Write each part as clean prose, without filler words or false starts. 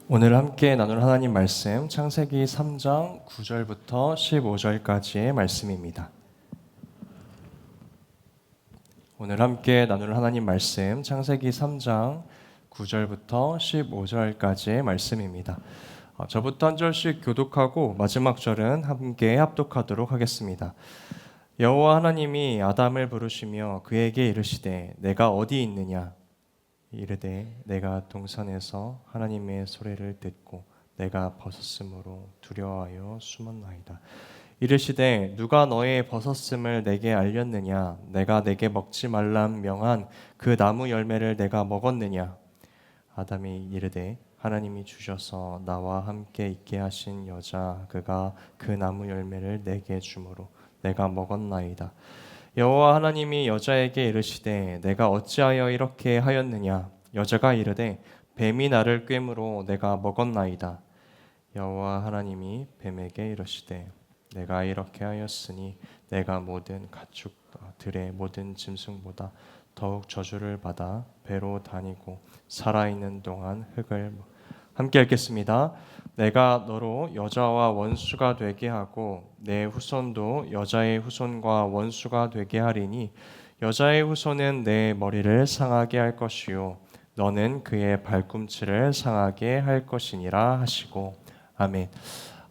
오늘 함께 나눌 하나님 말씀 창세기 3장 9절부터 15절까지의 말씀입니다. 오늘 함께 나눌 하나님 말씀 창세기 3장 9절부터 15절까지의 말씀입니다. 저부터 한 절씩 교독하고 마지막 절은 함께 합독하도록 하겠습니다. 여호와 하나님이 아담을 부르시며 그에게 이르시되 내가 어디 있느냐? 이르되 내가 동산에서 하나님의 소리를 듣고 내가 벗었으므로 두려워하여 숨었나이다. 이르시되 누가 너의 벗었음을 내게 알렸느냐? 내가 내게 먹지 말라 명한 그 나무 열매를 내가 먹었느냐? 아담이 이르되 하나님이 주셔서 나와 함께 있게 하신 여자 그가 그 나무 열매를 내게 주므로 내가 먹었나이다. 여호와 하나님이 여자에게 이르시되 내가 어찌하여 이렇게 하였느냐? 여자가 이르되 뱀이 나를 꿰므로 내가 먹었나이다. 여호와 하나님이 뱀에게 이르시되 내가 이렇게 하였으니 내가 모든 가축들의 모든 짐승보다 더욱 저주를 받아 배로 다니고 살아있는 동안 흙을 함께 읽겠습니다. 내가 너로 여자와 원수가 되게 하고 내 후손도 여자의 후손과 원수가 되게 하리니 여자의 후손은 내 머리를 상하게 할 것이요 너는 그의 발꿈치를 상하게 할 것이니라 하시고 아멘.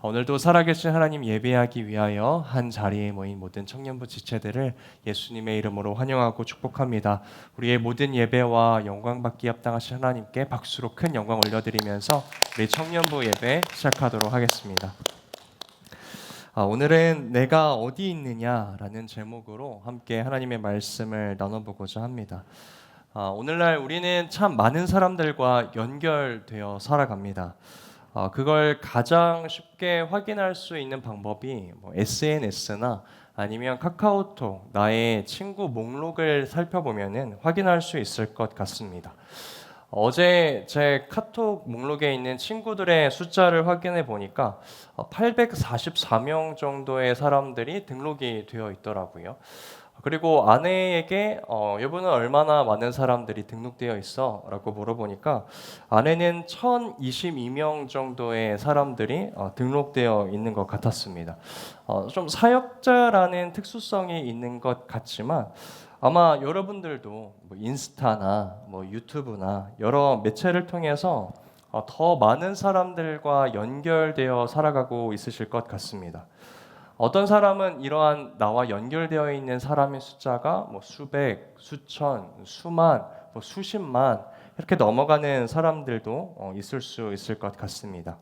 오늘도 살아계신 하나님 예배하기 위하여 한 자리에 모인 모든 청년부 지체들을 예수님의 이름으로 환영하고 축복합니다. 우리의 모든 예배와 영광 받기 합당하신 하나님께 박수로 큰 영광 올려드리면서 우리 청년부 예배 시작하도록 하겠습니다. 오늘은 내가 어디 있느냐라는 제목으로 함께 하나님의 말씀을 나눠보고자 합니다. 오늘날 우리는 참 많은 사람들과 연결되어 살아갑니다. 그걸 가장 쉽게 확인할 수 있는 방법이 SNS나 아니면 카카오톡, 나의 친구 목록을 살펴보면 확인할 수 있을 것 같습니다. 어제 제 카톡 목록에 있는 친구들의 숫자를 확인해 보니까 844명 정도의 사람들이 등록이 되어 있더라고요. 그리고 아내에게 여보는 얼마나 많은 사람들이 등록되어 있어? 라고 물어보니까 아내는 1022명 정도의 사람들이 등록되어 있는 것 같았습니다. 좀 사역자라는 특수성이 있는 것 같지만 아마 여러분들도 인스타나 유튜브나 여러 매체를 통해서 더 많은 사람들과 연결되어 살아가고 있으실 것 같습니다. 어떤 사람은 이러한 나와 연결되어 있는 사람의 숫자가 수백, 수천, 수만, 수십만 이렇게 넘어가는 사람들도 있을 수 있을 것 같습니다.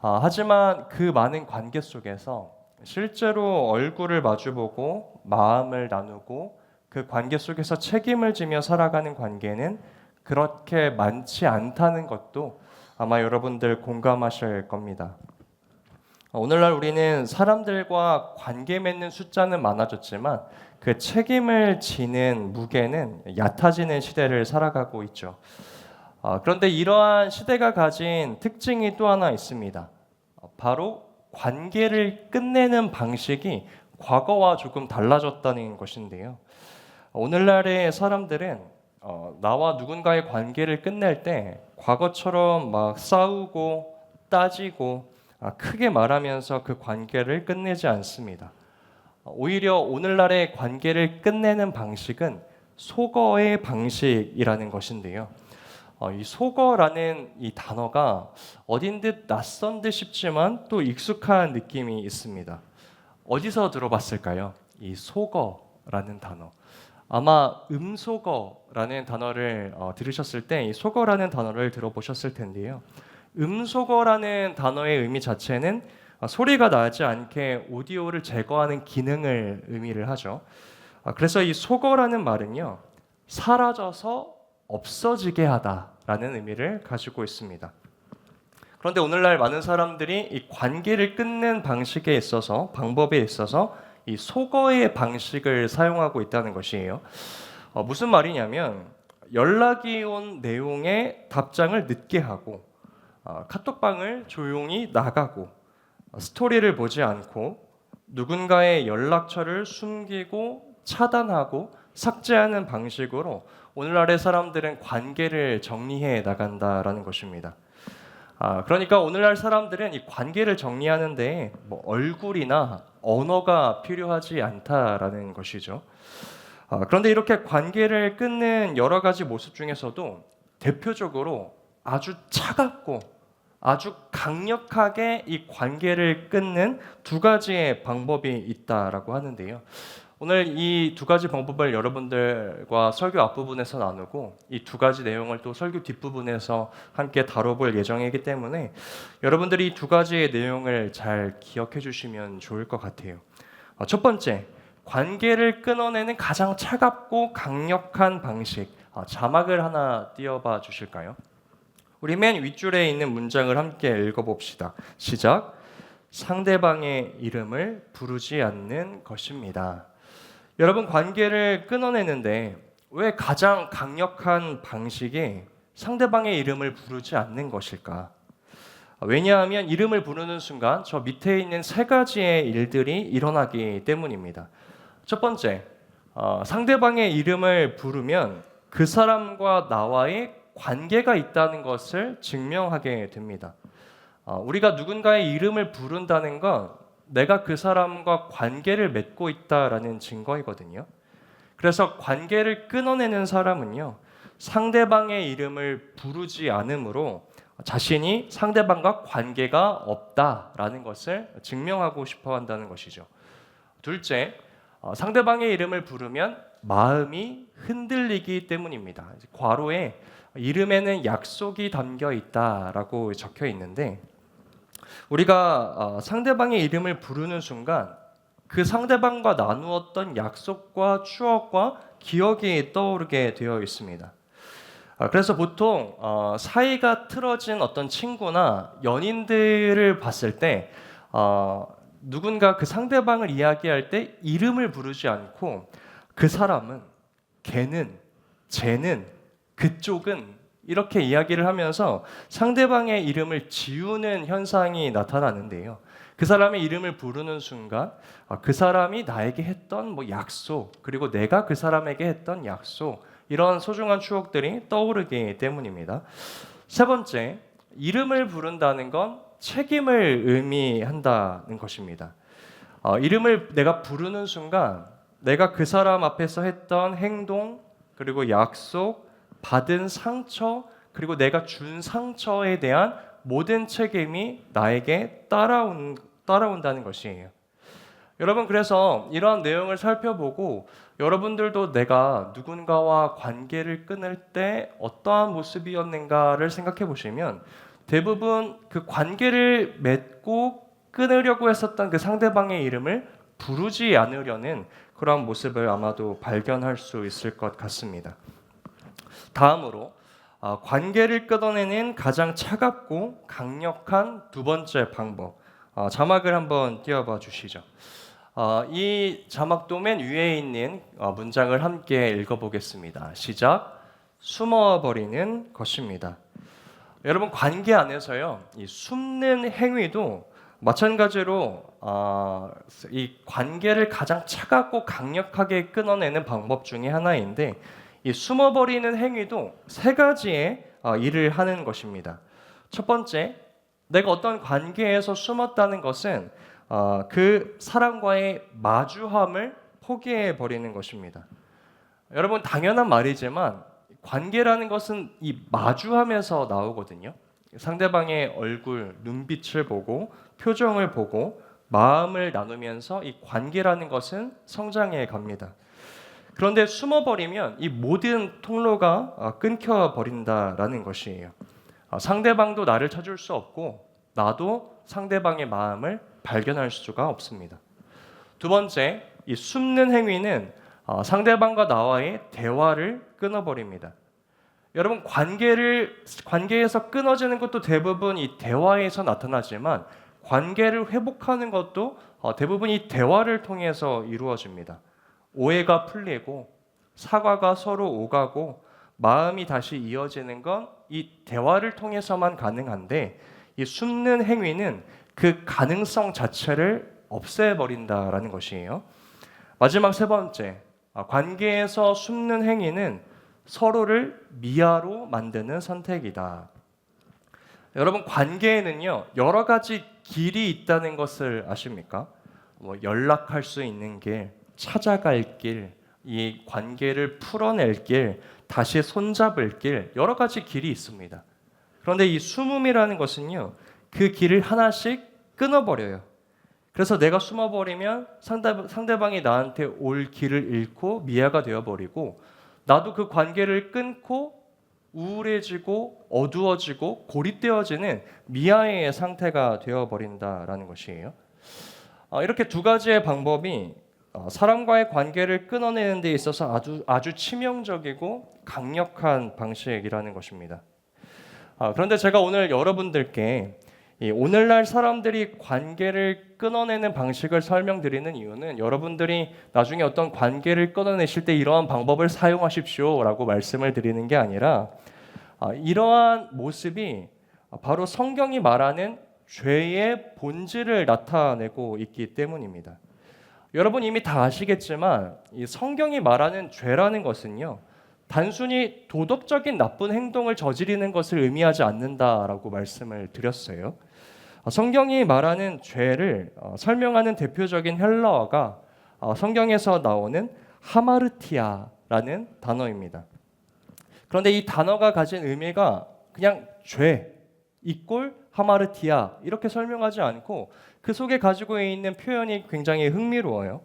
하지만 그 많은 관계 속에서 실제로 얼굴을 마주보고 마음을 나누고 그 관계 속에서 책임을 지며 살아가는 관계는 그렇게 많지 않다는 것도 아마 여러분들 공감하실 겁니다. 오늘날 우리는 사람들과 관계 맺는 숫자는 많아졌지만 그 책임을 지는 무게는 얕아지는 시대를 살아가고 있죠. 그런데 이러한 시대가 가진 특징이 또 하나 있습니다. 바로 관계를 끝내는 방식이 과거와 조금 달라졌다는 것인데요. 오늘날의 사람들은 나와 누군가의 관계를 끝낼 때 과거처럼 막 싸우고 따지고 크게 말하면서 그 관계를 끝내지 않습니다. 오히려 오늘날의 관계를 끝내는 방식은 속어의 방식이라는 것인데요. 이 속어라는 이 단어가 어딘 듯 낯선 듯 싶지만 또 익숙한 느낌이 있습니다. 어디서 들어봤을까요? 이 속어라는 단어. 아마 음속어라는 단어를 들으셨을 때 이 속어라는 단어를 들어보셨을 텐데요. 음속어라는 단어의 의미 자체는 소리가 나지 않게 오디오를 제거하는 기능을 의미를 하죠. 그래서 이 속어라는 말은요, 사라져서 없어지게 하다라는 의미를 가지고 있습니다. 그런데 오늘날 많은 사람들이 이 관계를 끊는 방식에 있어서, 방법에 있어서 이 속어의 방식을 사용하고 있다는 것이에요. 무슨 말이냐면 연락이 온 내용에 답장을 늦게 하고 카톡방을 조용히 나가고 스토리를 보지 않고 누군가의 연락처를 숨기고 차단하고 삭제하는 방식으로 오늘날의 사람들은 관계를 정리해 나간다라는 것입니다. 그러니까 오늘날 사람들은 이 관계를 정리하는데 뭐 얼굴이나 언어가 필요하지 않다라는 것이죠. 그런데 이렇게 관계를 끊는 여러 가지 모습 중에서도 대표적으로 아주 차갑고 아주 강력하게 이 관계를 끊는 두 가지의 방법이 있다라고 하는데요. 오늘 이 두 가지 방법을 여러분들과 설교 앞부분에서 나누고 이 두 가지 내용을 또 설교 뒷부분에서 함께 다뤄볼 예정이기 때문에 여러분들이 이 두 가지의 내용을 잘 기억해 주시면 좋을 것 같아요. 첫 번째, 관계를 끊어내는 가장 차갑고 강력한 방식. 자막을 하나 띄워봐 주실까요? 우리 맨 윗줄에 있는 문장을 함께 읽어봅시다. 시작. 상대방의 이름을 부르지 않는 것입니다. 여러분, 관계를 끊어내는데 왜 가장 강력한 방식이 상대방의 이름을 부르지 않는 것일까? 왜냐하면 이름을 부르는 순간 저 밑에 있는 세 가지의 일들이 일어나기 때문입니다. 첫 번째, 상대방의 이름을 부르면 그 사람과 나와의 관계가 있다는 것을 증명하게 됩니다. 우리가 누군가의 이름을 부른다는 건 내가 그 사람과 관계를 맺고 있다라는 증거이거든요. 그래서 관계를 끊어내는 사람은요, 상대방의 이름을 부르지 않으므로 자신이 상대방과 관계가 없다라는 것을 증명하고 싶어 한다는 것이죠. 둘째, 상대방의 이름을 부르면 마음이 흔들리기 때문입니다. 괄호에 이름에는 약속이 담겨 있다라고 적혀 있는데 우리가 상대방의 이름을 부르는 순간 그 상대방과 나누었던 약속과 추억과 기억이 떠오르게 되어 있습니다. 그래서 보통 사이가 틀어진 어떤 친구나 연인들을 봤을 때 누군가 그 상대방을 이야기할 때 이름을 부르지 않고 그 사람은, 걔는, 쟤는, 그쪽은 이렇게 이야기를 하면서 상대방의 이름을 지우는 현상이 나타나는데요. 그 사람의 이름을 부르는 순간 그 사람이 나에게 했던 뭐 약속, 그리고 내가 그 사람에게 했던 약속, 이런 소중한 추억들이 떠오르기 때문입니다. 세 번째, 이름을 부른다는 건 책임을 의미한다는 것입니다. 이름을 내가 부르는 순간 내가 그 사람 앞에서 했던 행동, 그리고 약속, 받은 상처, 그리고 내가 준 상처에 대한 모든 책임이 나에게 따라온다는 것이에요. 여러분, 그래서 이러한 내용을 살펴보고 여러분들도 내가 누군가와 관계를 끊을 때 어떠한 모습이었는가를 생각해 보시면 대부분 그 관계를 맺고 끊으려고 했었던 그 상대방의 이름을 부르지 않으려는 그런 모습을 아마도 발견할 수 있을 것 같습니다. 다음으로 관계를 끊어내는 가장 차갑고 강력한 두 번째 방법, 자막을 한번 띄워봐 주시죠. 이 자막도 맨 위에 있는 문장을 함께 읽어보겠습니다. 시작. 숨어버리는 것입니다. 여러분, 관계 안에서요, 이 숨는 행위도 마찬가지로 이 관계를 가장 차갑고 강력하게 끊어내는 방법 중에 하나인데 이 숨어버리는 행위도 세 가지의 일을 하는 것입니다. 첫 번째, 내가 어떤 관계에서 숨었다는 것은 그 사람과의 마주함을 포기해버리는 것입니다. 여러분, 당연한 말이지만 관계라는 것은 이 마주함에서 나오거든요. 상대방의 얼굴, 눈빛을 보고 표정을 보고 마음을 나누면서 이 관계라는 것은 성장해 갑니다. 그런데 숨어버리면 이 모든 통로가 끊겨버린다라는 것이에요. 상대방도 나를 찾을 수 없고 나도 상대방의 마음을 발견할 수가 없습니다. 두 번째, 이 숨는 행위는 상대방과 나와의 대화를 끊어버립니다. 여러분, 관계에서 끊어지는 것도 대부분 이 대화에서 나타나지만 관계를 회복하는 것도 대부분 이 대화를 통해서 이루어집니다. 오해가 풀리고 사과가 서로 오가고 마음이 다시 이어지는 건 이 대화를 통해서만 가능한데 이 숨는 행위는 그 가능성 자체를 없애버린다라는 것이에요. 마지막 세 번째, 관계에서 숨는 행위는 서로를 미아로 만드는 선택이다. 여러분, 관계에는요 여러 가지 길이 있다는 것을 아십니까? 연락할 수 있는 길, 찾아갈 길, 이 관계를 풀어낼 길, 다시 손잡을 길, 여러 가지 길이 있습니다. 그런데 이 숨음이라는 것은요 그 길을 하나씩 끊어버려요. 그래서 내가 숨어버리면 상대방이 나한테 올 길을 잃고 미아가 되어버리고, 나도 그 관계를 끊고 우울해지고 어두워지고 고립되어지는 미아의 상태가 되어버린다라는 것이에요. 이렇게 두 가지의 방법이 사람과의 관계를 끊어내는 데 있어서 아주 치명적이고 강력한 방식이라는 것입니다. 그런데 제가 오늘 여러분들께 이 오늘날 사람들이 관계를 끊어내는 방식을 설명드리는 이유는, 여러분들이 나중에 어떤 관계를 끊어내실 때 이러한 방법을 사용하십시오라고 말씀을 드리는 게 아니라, 이러한 모습이 바로 성경이 말하는 죄의 본질을 나타내고 있기 때문입니다. 여러분 이미 다 아시겠지만 이 성경이 말하는 죄라는 것은요 단순히 도덕적인 나쁜 행동을 저지르는 것을 의미하지 않는다라고 말씀을 드렸어요. 성경이 말하는 죄를 설명하는 대표적인 헬라어가 성경에서 나오는 하마르티아라는 단어입니다. 그런데 이 단어가 가진 의미가 그냥 죄 이꼴 하마르티아 이렇게 설명하지 않고 그 속에 가지고 있는 표현이 굉장히 흥미로워요.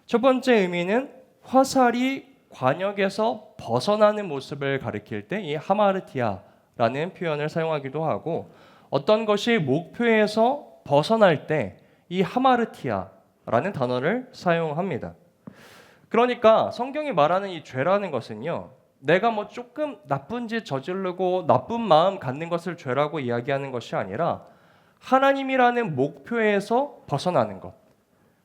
첫 번째 의미는 화살이 관역에서 벗어나는 모습을 가리킬 때 이 하마르티아라는 표현을 사용하기도 하고, 어떤 것이 목표에서 벗어날 때 이 하마르티아라는 단어를 사용합니다. 그러니까 성경이 말하는 이 죄라는 것은요 내가 조금 나쁜 짓 저지르고 나쁜 마음 갖는 것을 죄라고 이야기하는 것이 아니라, 하나님이라는 목표에서 벗어나는 것,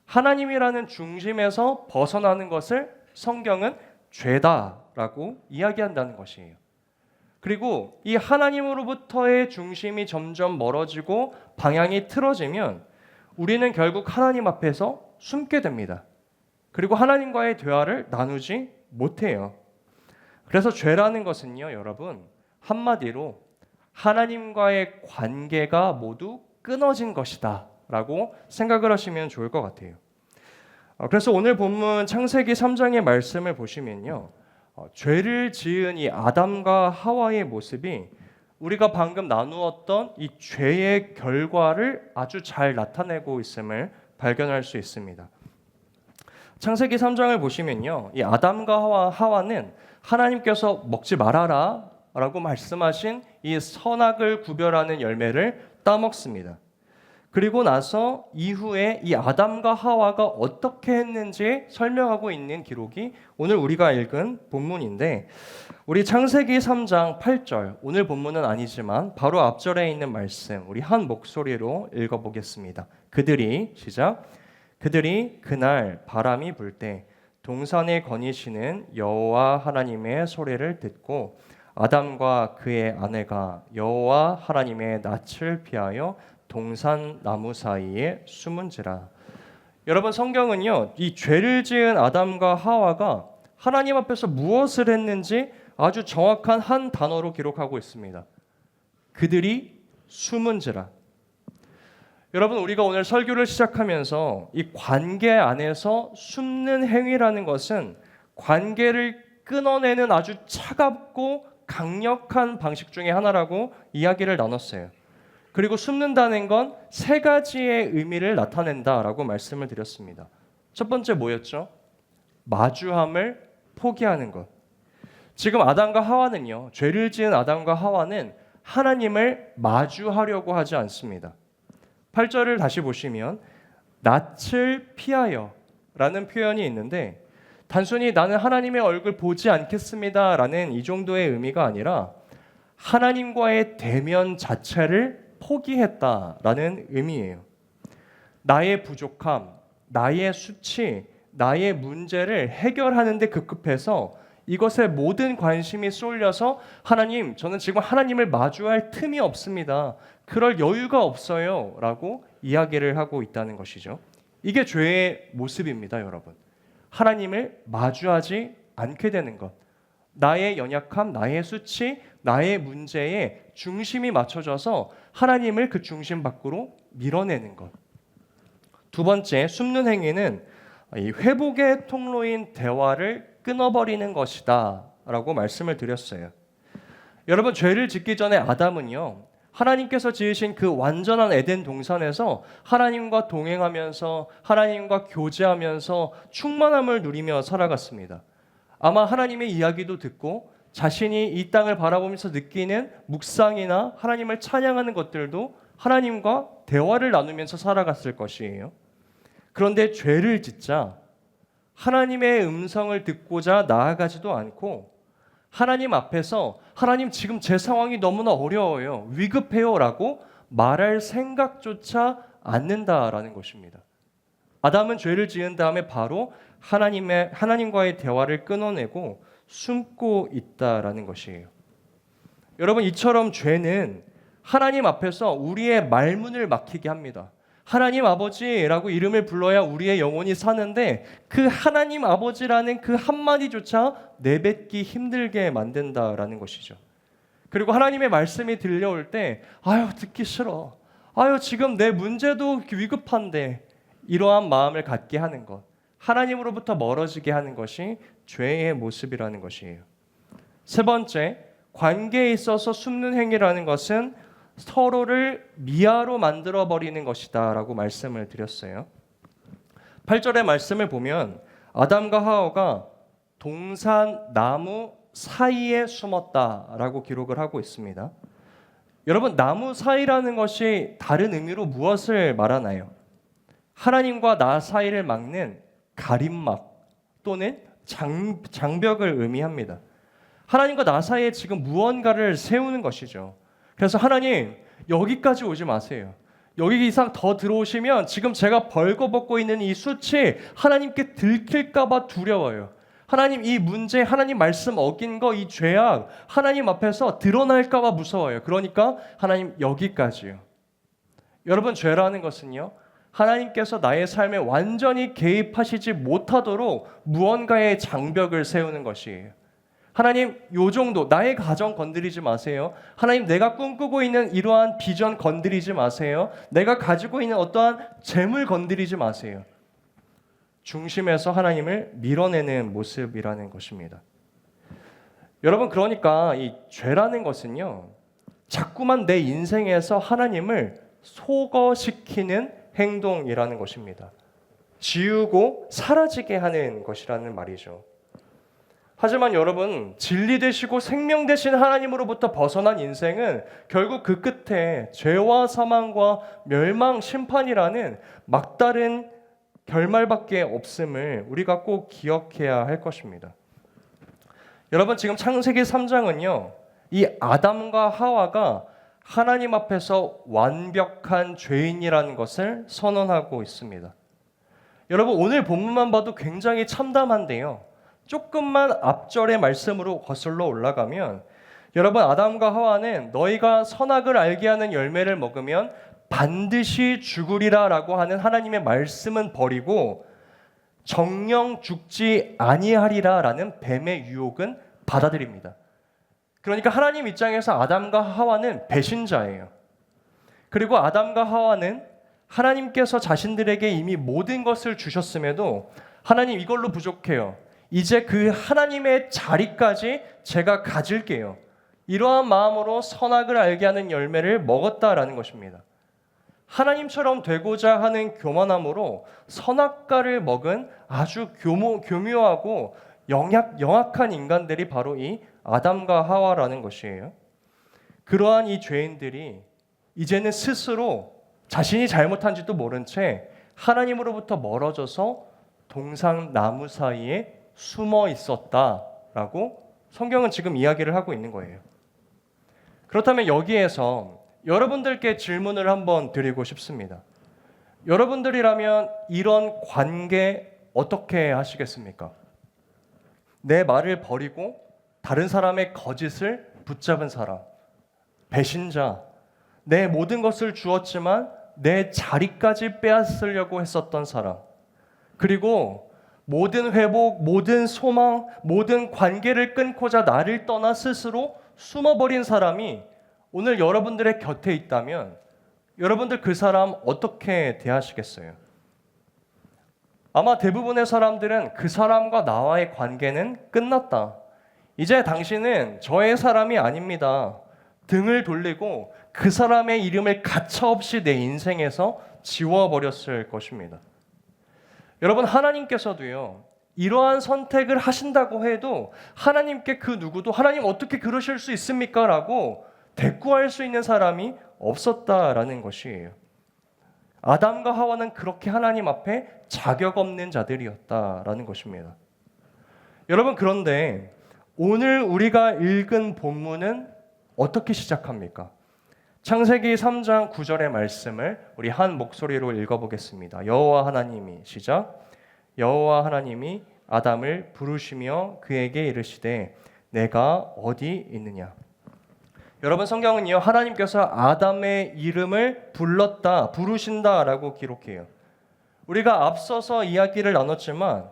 하나님이라는 중심에서 벗어나는 것을 성경은 죄다라고 이야기한다는 것이에요. 그리고 이 하나님으로부터의 중심이 점점 멀어지고 방향이 틀어지면 우리는 결국 하나님 앞에서 숨게 됩니다. 그리고 하나님과의 대화를 나누지 못해요. 그래서 죄라는 것은요, 여러분, 한마디로 하나님과의 관계가 모두 끊어진 것이다 라고 생각을 하시면 좋을 것 같아요. 그래서 오늘 본문 창세기 3장의 말씀을 보시면요, 죄를 지은 이 아담과 하와의 모습이 우리가 방금 나누었던 이 죄의 결과를 아주 잘 나타내고 있음을 발견할 수 있습니다. 창세기 3장을 보시면요, 이 아담과 하와는 하나님께서 먹지 말아라 라고 말씀하신 이 선악을 구별하는 열매를 따먹습니다. 그리고 나서 이후에 이 아담과 하와가 어떻게 했는지 설명하고 있는 기록이 오늘 우리가 읽은 본문인데, 우리 창세기 3장 8절, 오늘 본문은 아니지만 바로 앞절에 있는 말씀 우리 한 목소리로 읽어보겠습니다. 시작. 그들이 그날 바람이 불 때 동산에 거니시는 여호와 하나님의 소리를 듣고 아담과 그의 아내가 여호와 하나님의 낯을 피하여 동산 나무 사이에 숨은지라. 여러분, 성경은요 이 죄를 지은 아담과 하와가 하나님 앞에서 무엇을 했는지 아주 정확한 한 단어로 기록하고 있습니다. 그들이 숨은지라. 여러분, 우리가 오늘 설교를 시작하면서 이 관계 안에서 숨는 행위라는 것은 관계를 끊어내는 아주 차갑고 강력한 방식 중에 하나라고 이야기를 나눴어요. 그리고 숨는다는 건 세 가지의 의미를 나타낸다라고 말씀을 드렸습니다. 첫 번째 뭐였죠? 마주함을 포기하는 것. 지금 아담과 하와는요, 죄를 지은 아담과 하와는 하나님을 마주하려고 하지 않습니다. 8절을 다시 보시면 낯을 피하여 라는 표현이 있는데, 단순히 나는 하나님의 얼굴 보지 않겠습니다 라는 이 정도의 의미가 아니라 하나님과의 대면 자체를 포기했다라는 의미예요. 나의 부족함, 나의 수치, 나의 문제를 해결하는 데 급급해서 이것에 모든 관심이 쏠려서 하나님, 저는 지금 하나님을 마주할 틈이 없습니다. 그럴 여유가 없어요 라고 이야기를 하고 있다는 것이죠. 이게 죄의 모습입니다, 여러분. 하나님을 마주하지 않게 되는 것. 나의 연약함, 나의 수치, 나의 문제에 중심이 맞춰져서 하나님을 그 중심 밖으로 밀어내는 것. 두 번째, 숨는 행위는 이 회복의 통로인 대화를 끊어버리는 것이다 라고 말씀을 드렸어요. 여러분, 죄를 짓기 전에 아담은요, 하나님께서 지으신 그 완전한 에덴 동산에서 하나님과 동행하면서 하나님과 교제하면서 충만함을 누리며 살아갔습니다. 아마 하나님의 이야기도 듣고 자신이 이 땅을 바라보면서 느끼는 묵상이나 하나님을 찬양하는 것들도 하나님과 대화를 나누면서 살아갔을 것이에요. 그런데 죄를 짓자 하나님의 음성을 듣고자 나아가지도 않고 하나님 앞에서 하나님 지금 제 상황이 너무나 어려워요. 위급해요 라고 말할 생각조차 않는다라는 것입니다. 아담은 죄를 지은 다음에 바로 하나님과의 대화를 끊어내고 숨고 있다라는 것이에요. 여러분, 이처럼 죄는 하나님 앞에서 우리의 말문을 막히게 합니다. 하나님 아버지라고 이름을 불러야 우리의 영혼이 사는데 그 하나님 아버지라는 그 한마디조차 내뱉기 힘들게 만든다라는 것이죠. 그리고 하나님의 말씀이 들려올 때 아유 듣기 싫어. 아유 지금 내 문제도 위급한데 이러한 마음을 갖게 하는 것. 하나님으로부터 멀어지게 하는 것이 죄의 모습이라는 것이에요. 세 번째, 관계에 있어서 숨는 행위라는 것은 서로를 미아로 만들어버리는 것이다 라고 말씀을 드렸어요. 8절의 말씀을 보면 아담과 하와가 동산 나무 사이에 숨었다라고 기록을 하고 있습니다. 여러분, 나무 사이라는 것이 다른 의미로 무엇을 말하나요? 하나님과 나 사이를 막는 가림막 또는 장벽을 의미합니다. 하나님과 나 사이에 지금 무언가를 세우는 것이죠. 그래서 하나님 여기까지 오지 마세요. 여기 이상 더 들어오시면 지금 제가 벌거벗고 있는 이 숯이 하나님께 들킬까 봐 두려워요. 하나님 이 문제, 하나님 말씀 어긴 거, 이 죄악 하나님 앞에서 드러날까 봐 무서워요. 그러니까 하나님 여기까지요. 여러분, 죄라는 것은요, 하나님께서 나의 삶에 완전히 개입하시지 못하도록 무언가의 장벽을 세우는 것이에요. 하나님 요 정도, 나의 가정 건드리지 마세요. 하나님 내가 꿈꾸고 있는 이러한 비전 건드리지 마세요. 내가 가지고 있는 어떠한 재물 건드리지 마세요. 중심에서 하나님을 밀어내는 모습이라는 것입니다. 여러분, 그러니까 이 죄라는 것은요, 자꾸만 내 인생에서 하나님을 소거시키는 행동이라는 것입니다. 지우고 사라지게 하는 것이라는 말이죠. 하지만 여러분, 진리 되시고 생명 되신 하나님으로부터 벗어난 인생은 결국 그 끝에 죄와 사망과 멸망, 심판이라는 막다른 결말밖에 없음을 우리가 꼭 기억해야 할 것입니다. 여러분, 지금 창세기 3장은요, 이 아담과 하와가 하나님 앞에서 완벽한 죄인이라는 것을 선언하고 있습니다. 여러분, 오늘 본문만 봐도 굉장히 참담한데요, 조금만 앞절의 말씀으로 거슬러 올라가면 여러분, 아담과 하와는 너희가 선악을 알게 하는 열매를 먹으면 반드시 죽으리라 라고 하는 하나님의 말씀은 버리고 정령 죽지 아니하리라 라는 뱀의 유혹은 받아들입니다. 그러니까 하나님 입장에서 아담과 하와는 배신자예요. 그리고 아담과 하와는 하나님께서 자신들에게 이미 모든 것을 주셨음에도 하나님 이걸로 부족해요. 이제 그 하나님의 자리까지 제가 가질게요. 이러한 마음으로 선악을 알게 하는 열매를 먹었다라는 것입니다. 하나님처럼 되고자 하는 교만함으로 선악과를 먹은 아주 교묘하고 영악한 인간들이 바로 이 아담과 하와라는 것이에요. 그러한 이 죄인들이 이제는 스스로 자신이 잘못한지도 모른 채 하나님으로부터 멀어져서 동상 나무 사이에 숨어 있었다라고 성경은 지금 이야기를 하고 있는 거예요. 그렇다면 여기에서 여러분들께 질문을 한번 드리고 싶습니다. 여러분들이라면 이런 관계 어떻게 하시겠습니까? 내 말을 버리고 다른 사람의 거짓을 붙잡은 사람, 배신자, 내 모든 것을 주었지만 내 자리까지 빼앗으려고 했었던 사람, 그리고 모든 회복, 모든 소망, 모든 관계를 끊고자 나를 떠나 스스로 숨어버린 사람이 오늘 여러분들의 곁에 있다면 여러분들 그 사람 어떻게 대하시겠어요? 아마 대부분의 사람들은 그 사람과 나와의 관계는 끝났다. 이제 당신은 저의 사람이 아닙니다. 등을 돌리고 그 사람의 이름을 가차없이 내 인생에서 지워버렸을 것입니다. 여러분, 하나님께서도요, 이러한 선택을 하신다고 해도 하나님께 그 누구도 하나님 어떻게 그러실 수 있습니까? 라고 대꾸할 수 있는 사람이 없었다라는 것이에요. 아담과 하와는 그렇게 하나님 앞에 자격 없는 자들이었다라는 것입니다. 여러분, 그런데 오늘 우리가 읽은 본문은 어떻게 시작합니까? 창세기 3장 9절의 말씀을 우리 한 목소리로 읽어보겠습니다. 여호와 하나님이 시작. 여호와 하나님이 아담을 부르시며 그에게 이르시되 내가 어디 있느냐. 여러분, 성경은요, 하나님께서 아담의 이름을 불렀다, 부르신다라고 기록해요. 우리가 앞서서 이야기를 나눴지만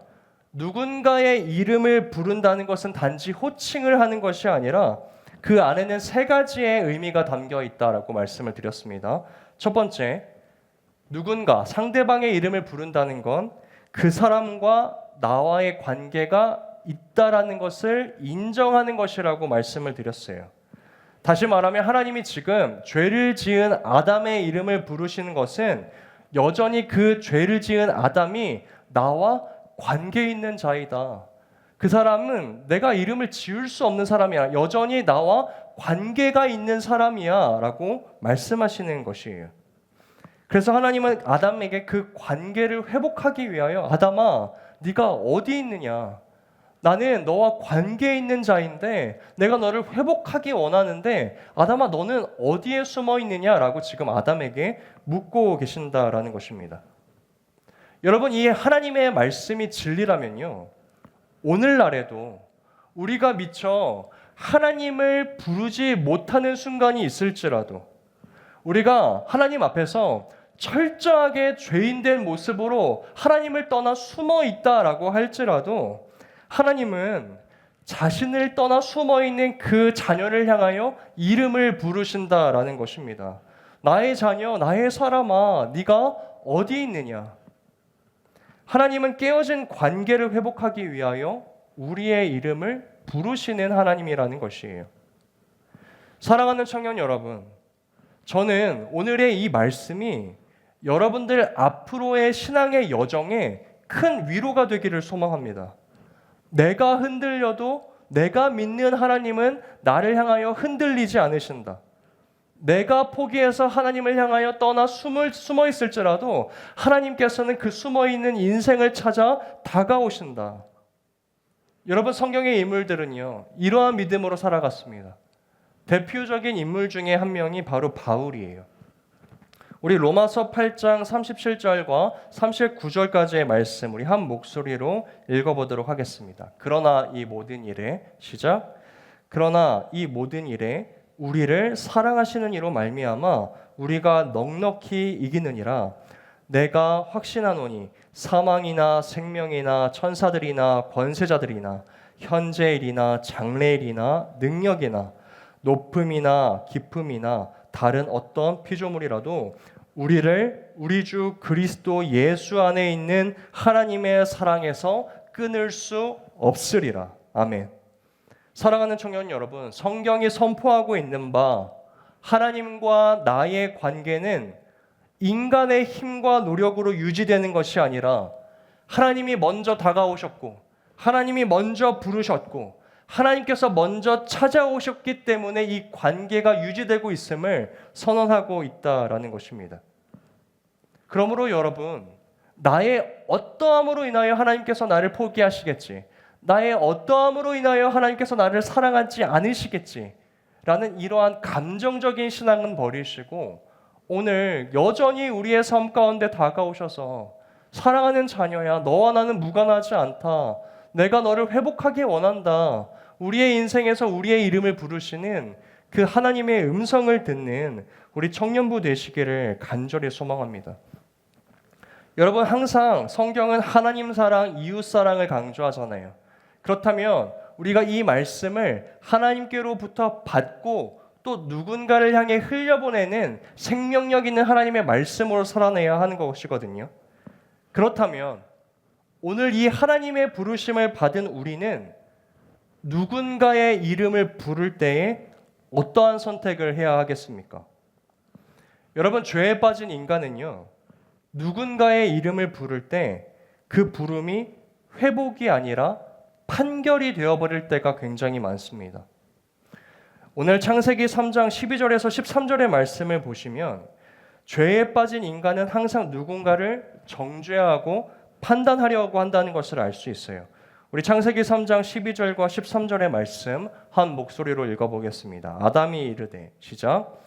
누군가의 이름을 부른다는 것은 단지 호칭을 하는 것이 아니라 그 안에는 세 가지의 의미가 담겨 있다라고 말씀을 드렸습니다. 첫 번째, 누군가 상대방의 이름을 부른다는 건 그 사람과 나와의 관계가 있다라는 것을 인정하는 것이라고 말씀을 드렸어요. 다시 말하면 하나님이 지금 죄를 지은 아담의 이름을 부르시는 것은 여전히 그 죄를 지은 아담이 나와 관계 있는 자이다. 그 사람은 내가 이름을 지을 수 없는 사람이야. 여전히 나와 관계가 있는 사람이야 라고 말씀하시는 것이에요. 그래서 하나님은 아담에게 그 관계를 회복하기 위하여 아담아, 네가 어디 있느냐? 나는 너와 관계 있는 자인데 내가 너를 회복하기 원하는데 아담아, 너는 어디에 숨어 있느냐라고 지금 아담에게 묻고 계신다라는 것입니다. 여러분, 이 하나님의 말씀이 진리라면요, 오늘날에도 우리가 미처 하나님을 부르지 못하는 순간이 있을지라도 우리가 하나님 앞에서 철저하게 죄인된 모습으로 하나님을 떠나 숨어 있다라고 할지라도 하나님은 자신을 떠나 숨어 있는 그 자녀를 향하여 이름을 부르신다라는 것입니다. 나의 자녀, 나의 사람아, 네가 어디 있느냐? 하나님은 깨어진 관계를 회복하기 위하여 우리의 이름을 부르시는 하나님이라는 것이에요. 사랑하는 청년 여러분, 저는 오늘의 이 말씀이 여러분들 앞으로의 신앙의 여정에 큰 위로가 되기를 소망합니다. 내가 흔들려도 내가 믿는 하나님은 나를 향하여 흔들리지 않으신다. 내가 포기해서 하나님을 향하여 떠나 숨어 있을지라도 하나님께서는 그 숨어 있는 인생을 찾아 다가오신다. 여러분, 성경의 인물들은요, 이러한 믿음으로 살아갔습니다. 대표적인 인물 중에 한 명이 바로 바울이에요. 우리 로마서 8장 37절과 39절까지의 말씀 우리 한 목소리로 읽어보도록 하겠습니다. 그러나 이 모든 일에 시작. 그러나 이 모든 일에 우리를 사랑하시는 이로 말미암아 우리가 넉넉히 이기느니라. 내가 확신하노니 사망이나 생명이나 천사들이나 권세자들이나 현재일이나 장래일이나 능력이나 높음이나 깊음이나 다른 어떤 피조물이라도 우리를 우리 주 그리스도 예수 안에 있는 하나님의 사랑에서 끊을 수 없으리라. 아멘. 사랑하는 청년 여러분, 성경이 선포하고 있는 바 하나님과 나의 관계는 인간의 힘과 노력으로 유지되는 것이 아니라 하나님이 먼저 다가오셨고 하나님이 먼저 부르셨고 하나님께서 먼저 찾아오셨기 때문에 이 관계가 유지되고 있음을 선언하고 있다라는 것입니다. 그러므로 여러분, 나의 어떠함으로 인하여 하나님께서 나를 포기하시겠지, 나의 어떠함으로 인하여 하나님께서 나를 사랑하지 않으시겠지 라는 이러한 감정적인 신앙은 버리시고 오늘 여전히 우리의 삶 가운데 다가오셔서 사랑하는 자녀야, 너와 나는 무관하지 않다, 내가 너를 회복하기 원한다, 우리의 인생에서 우리의 이름을 부르시는 그 하나님의 음성을 듣는 우리 청년부 되시기를 간절히 소망합니다. 여러분, 항상 성경은 하나님 사랑, 이웃 사랑을 강조하잖아요. 그렇다면 우리가 이 말씀을 하나님께로부터 받고 또 누군가를 향해 흘려보내는 생명력 있는 하나님의 말씀으로 살아내야 하는 것이거든요. 그렇다면 오늘 이 하나님의 부르심을 받은 우리는 누군가의 이름을 부를 때에 어떠한 선택을 해야 하겠습니까? 여러분, 죄에 빠진 인간은요, 누군가의 이름을 부를 때 그 부름이 회복이 아니라 판결이 되어버릴 때가 굉장히 많습니다. 오늘 창세기 3장 12절에서 13절의 말씀을 보시면 죄에 빠진 인간은 항상 누군가를 정죄하고 판단하려고 한다는 것을 알 수 있어요. 우리 창세기 3장 12절과 13절의 말씀 한 목소리로 읽어보겠습니다. 아담이 이르되, 시작.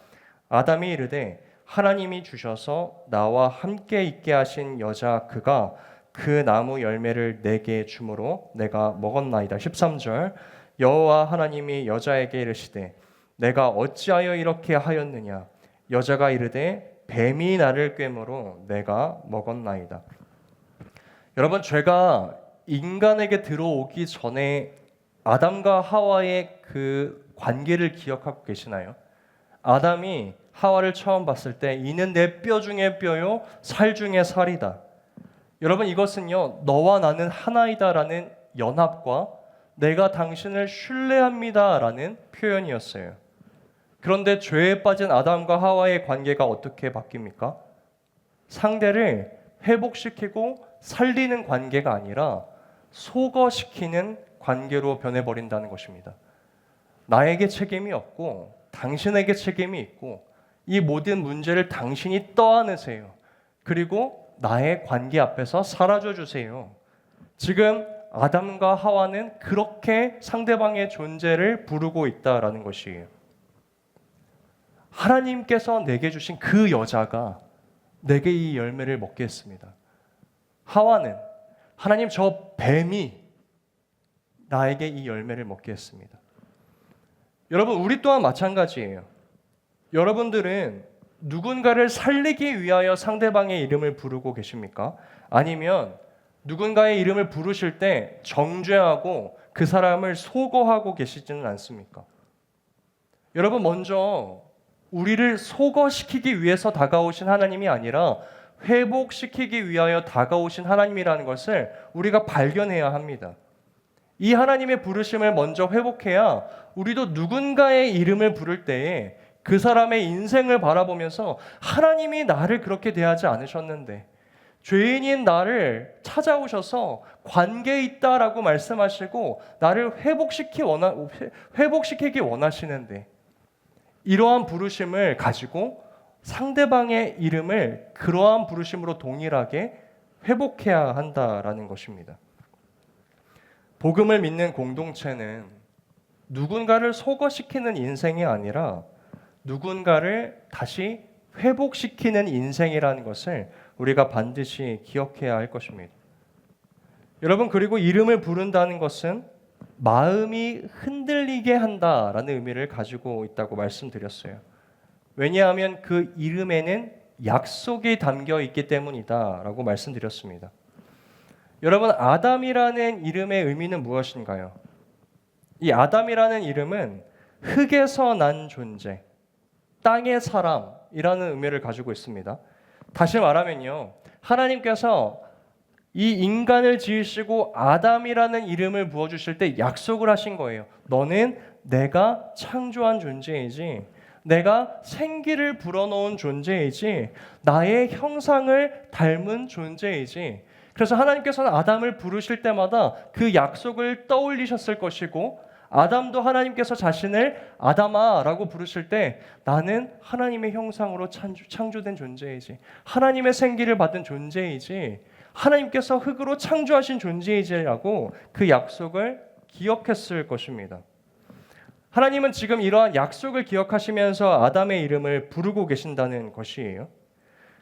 아담이 이르되 하나님이 주셔서 나와 함께 있게 하신 여자 그가 그 나무 열매를 내게 주므로 내가 먹었나이다. 13절. 여호와 하나님이 여자에게 이르시되 내가 어찌하여 이렇게 하였느냐. 여자가 이르되 뱀이 나를 꿰므로 내가 먹었나이다. 여러분, 죄가 인간에게 들어오기 전에 아담과 하와의 그 관계를 기억하고 계시나요? 아담이 하와를 처음 봤을 때 이는 내 뼈 중에 뼈요 살 중에 살이다. 여러분, 이것은요, 너와 나는 하나이다라는 연합과 내가 당신을 신뢰합니다라는 표현이었어요. 그런데 죄에 빠진 아담과 하와의 관계가 어떻게 바뀝니까? 상대를 회복시키고 살리는 관계가 아니라 소거시키는 관계로 변해버린다는 것입니다. 나에게 책임이 없고 당신에게 책임이 있고 이 모든 문제를 당신이 떠안으세요. 그리고 나의 관계 앞에서 사라져 주세요. 지금 아담과 하와는 그렇게 상대방의 존재를 부르고 있다라는 것이에요. 하나님께서 내게 주신 그 여자가 내게 이 열매를 먹게 했습니다. 하와는 하나님, 저 뱀이 나에게 이 열매를 먹게 했습니다. 여러분, 우리 또한 마찬가지예요. 여러분들은 누군가를 살리기 위하여 상대방의 이름을 부르고 계십니까? 아니면 누군가의 이름을 부르실 때 정죄하고 그 사람을 소거하고 계시지는 않습니까? 여러분, 먼저 우리를 소거시키기 위해서 다가오신 하나님이 아니라 회복시키기 위하여 다가오신 하나님이라는 것을 우리가 발견해야 합니다. 이 하나님의 부르심을 먼저 회복해야 우리도 누군가의 이름을 부를 때에 그 사람의 인생을 바라보면서 하나님이 나를 그렇게 대하지 않으셨는데 죄인인 나를 찾아오셔서 관계에 있다라고 말씀하시고 나를 회복시키기 원하시는데 이러한 부르심을 가지고 상대방의 이름을 그러한 부르심으로 동일하게 회복해야 한다라는 것입니다. 복음을 믿는 공동체는 누군가를 소거시키는 인생이 아니라 누군가를 다시 회복시키는 인생이라는 것을 우리가 반드시 기억해야 할 것입니다. 여러분, 그리고 이름을 부른다는 것은 마음이 흔들리게 한다라는 의미를 가지고 있다고 말씀드렸어요. 왜냐하면 그 이름에는 약속이 담겨 있기 때문이다라고 말씀드렸습니다. 여러분, 아담이라는 이름의 의미는 무엇인가요? 이 아담이라는 이름은 흙에서 난 존재, 땅의 사람이라는 의미를 가지고 있습니다. 다시 말하면요, 하나님께서 이 인간을 지으시고 아담이라는 이름을 부어주실 때 약속을 하신 거예요. 너는 내가 창조한 존재이지, 내가 생기를 불어넣은 존재이지, 나의 형상을 닮은 존재이지. 그래서 하나님께서는 아담을 부르실 때마다 그 약속을 떠올리셨을 것이고, 아담도 하나님께서 자신을 아담아라고 부르실 때 나는 하나님의 형상으로 창조된 존재이지, 하나님의 생기를 받은 존재이지, 하나님께서 흙으로 창조하신 존재이지라고 그 약속을 기억했을 것입니다. 하나님은 지금 이러한 약속을 기억하시면서 아담의 이름을 부르고 계신다는 것이에요.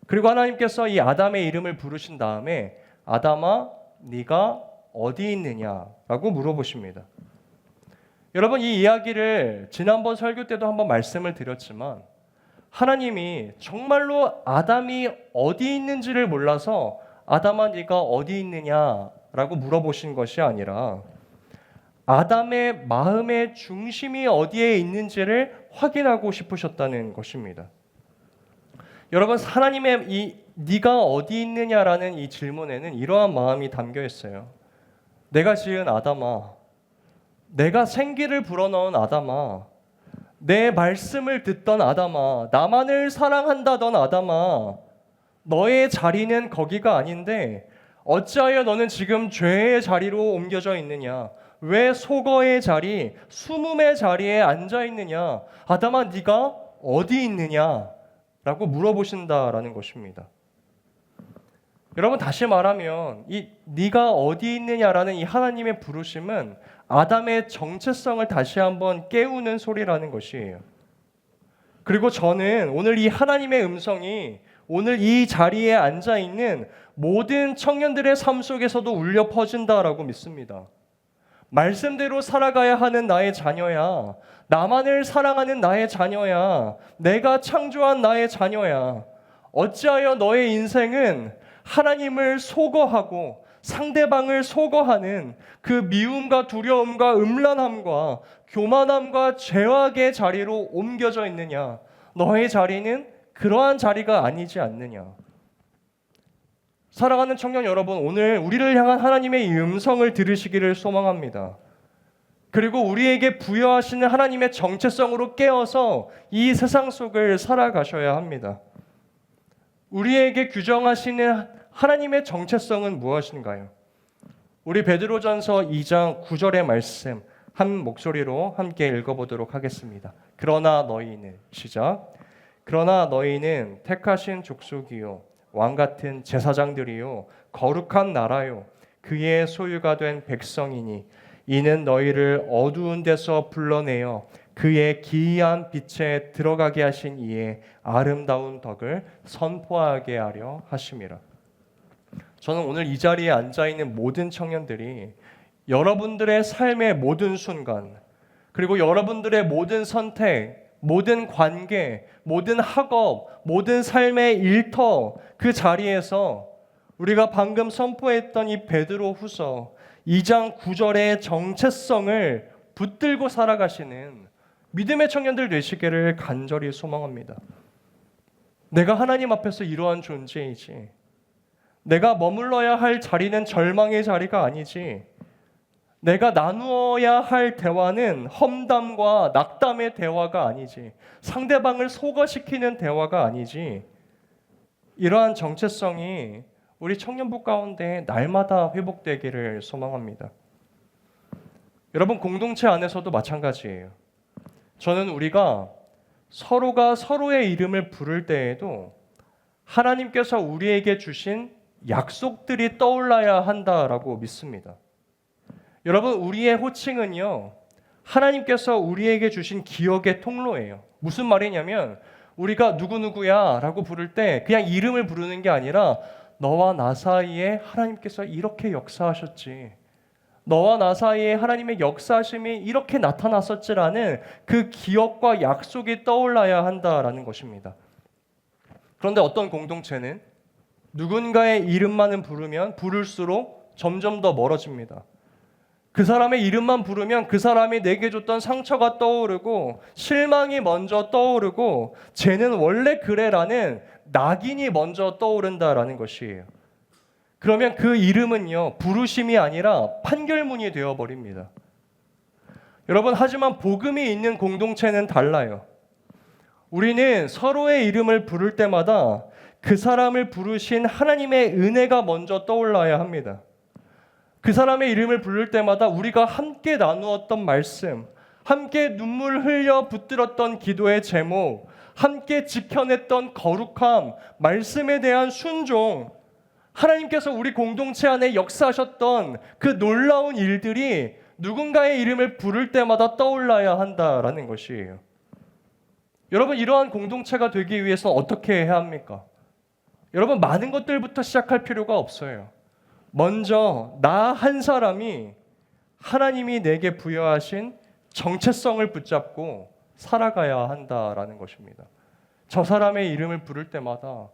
그리고 하나님께서 이 아담의 이름을 부르신 다음에 아담아, 네가 어디 있느냐라고 물어보십니다. 여러분, 이 이야기를 지난번 설교 때도 한번 말씀을 드렸지만 하나님이 정말로 아담이 어디 있는지를 몰라서 아담아 네가 어디 있느냐라고 물어보신 것이 아니라 아담의 마음의 중심이 어디에 있는지를 확인하고 싶으셨다는 것입니다. 여러분, 하나님의 이 네가 어디 있느냐라는 이 질문에는 이러한 마음이 담겨 있어요. 내가 지은 아담아, 내가 생기를 불어넣은 아담아, 내 말씀을 듣던 아담아, 나만을 사랑한다던 아담아, 너의 자리는 거기가 아닌데 어찌하여 너는 지금 죄의 자리로 옮겨져 있느냐? 왜 속어의 자리, 숨음의 자리에 앉아 있느냐? 아담아, 네가 어디 있느냐? 라고 물어보신다라는 것입니다. 여러분, 다시 말하면 이 네가 어디 있느냐라는 이 하나님의 부르심은 아담의 정체성을 다시 한번 깨우는 소리라는 것이에요. 그리고 저는 오늘 이 하나님의 음성이 오늘 이 자리에 앉아 있는 모든 청년들의 삶 속에서도 울려 퍼진다라고 믿습니다. 말씀대로 살아가야 하는 나의 자녀야. 나만을 사랑하는 나의 자녀야. 내가 창조한 나의 자녀야. 어찌하여 너의 인생은 하나님을 소거하고 상대방을 소거하는 그 미움과 두려움과 음란함과 교만함과 죄악의 자리로 옮겨져 있느냐? 너의 자리는 그러한 자리가 아니지 않느냐? 사랑하는 청년 여러분, 오늘 우리를 향한 하나님의 이 음성을 들으시기를 소망합니다. 그리고 우리에게 부여하시는 하나님의 정체성으로 깨어서 이 세상 속을 살아가셔야 합니다. 우리에게 규정하시는 하나님의 정체성은 무엇인가요? 우리 베드로전서 2장 9절의 말씀 한 목소리로 함께 읽어보도록 하겠습니다. 그러나 너희는, 시작. 그러나 너희는 택하신 족속이요 왕같은 제사장들이요 거룩한 나라요 그의 소유가 된 백성이니 이는 너희를 어두운 데서 불러내어 그의 기이한 빛에 들어가게 하신 이의 아름다운 덕을 선포하게 하려 하심이라. 저는 오늘 이 자리에 앉아있는 모든 청년들이 여러분들의 삶의 모든 순간, 그리고 여러분들의 모든 선택, 모든 관계, 모든 학업, 모든 삶의 일터, 그 자리에서 우리가 방금 선포했던 이 베드로 후서 2장 9절의 정체성을 붙들고 살아가시는 믿음의 청년들 되시기를 간절히 소망합니다. 내가 하나님 앞에서 이러한 존재이지, 내가 머물러야 할 자리는 절망의 자리가 아니지, 내가 나누어야 할 대화는 험담과 낙담의 대화가 아니지, 상대방을 소거시키는 대화가 아니지, 이러한 정체성이 우리 청년부 가운데 날마다 회복되기를 소망합니다. 여러분, 공동체 안에서도 마찬가지예요. 저는 우리가 서로가 서로의 이름을 부를 때에도 하나님께서 우리에게 주신 약속들이 떠올라야 한다라고 믿습니다. 여러분, 우리의 호칭은요, 하나님께서 우리에게 주신 기억의 통로예요. 무슨 말이냐면 우리가 누구누구야 라고 부를 때 그냥 이름을 부르는 게 아니라 너와 나 사이에 하나님께서 이렇게 역사하셨지, 너와 나 사이에 하나님의 역사하심이 이렇게 나타났었지라는 그 기억과 약속이 떠올라야 한다라는 것입니다. 그런데 어떤 공동체는 누군가의 이름만은 부르면 부를수록 점점 더 멀어집니다. 그 사람의 이름만 부르면 그 사람이 내게 줬던 상처가 떠오르고 실망이 먼저 떠오르고 쟤는 원래 그래라는 낙인이 먼저 떠오른다라는 것이에요. 그러면 그 이름은요, 부르심이 아니라 판결문이 되어버립니다. 여러분, 하지만 복음이 있는 공동체는 달라요. 우리는 서로의 이름을 부를 때마다 그 사람을 부르신 하나님의 은혜가 먼저 떠올라야 합니다. 그 사람의 이름을 부를 때마다 우리가 함께 나누었던 말씀, 함께 눈물 흘려 붙들었던 기도의 제목, 함께 지켜냈던 거룩함, 말씀에 대한 순종, 하나님께서 우리 공동체 안에 역사하셨던 그 놀라운 일들이 누군가의 이름을 부를 때마다 떠올라야 한다라는 것이에요. 여러분, 이러한 공동체가 되기 위해서 어떻게 해야 합니까? 여러분, 많은 것들부터 시작할 필요가 없어요. 먼저 나 한 사람이 하나님이 내게 부여하신 정체성을 붙잡고 살아가야 한다라는 것입니다. 저 사람의 이름을 부를 때마다